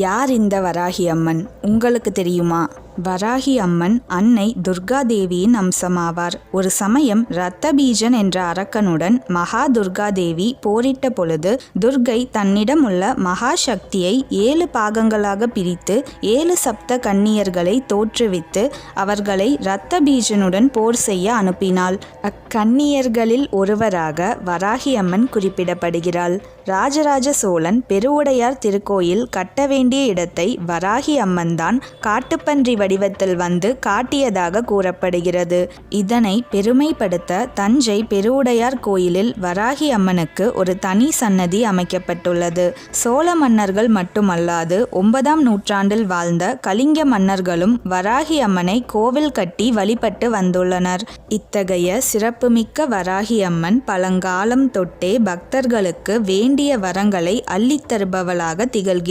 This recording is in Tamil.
யார் இந்த வராகி அம்மன் உங்களுக்கு தெரியுமா? வராகி அம்மன் அன்னை துர்காதேவியின் அம்சமாவார். ஒரு சமயம் ரத்தபீஜன் என்ற அரக்கனுடன் மகா துர்காதேவி போரிட்ட பொழுது துர்கை தன்னிடம் உள்ள மகா சக்தியை 7 பாகங்களாக பிரித்து 7 சப்த கன்னியர்களை தோற்றுவித்து அவர்களை ரத்தபீஜனுடன் போர் செய்ய அனுப்பினாள். அக்கன்னியர்களில் ஒருவராக வராகி அம்மன் குறிப்பிடப்படுகிறாள். ராஜராஜ சோழன் பெருவுடையார் திருக்கோயில் கட்ட வேண்டிய இடத்தை வராகி அம்மன் தான் காட்டுப்பன்றி வடிவத்தில் வந்து காட்டியதாக கூறப்படுகிறது. இதனை பெருமைப்படுத்த தஞ்சை பெருவுடையார் கோயிலில் வராகி அம்மனுக்கு ஒரு தனி சன்னதி அமைக்கப்பட்டுள்ளது. சோழ மன்னர்கள் மட்டுமல்லாது 9ஆம் நூற்றாண்டில் வாழ்ந்த கலிங்க மன்னர்களும் வராகி அம்மனை கோவில் கட்டி வழிபட்டு வந்துள்ளனர். இத்தகைய சிறப்புமிக்க வராகி அம்மன் பழங்காலம் தொட்டே பக்தர்களுக்கு வேண்டிய வரங்களை அள்ளித்தருபவளாக திகழ்கிறார்.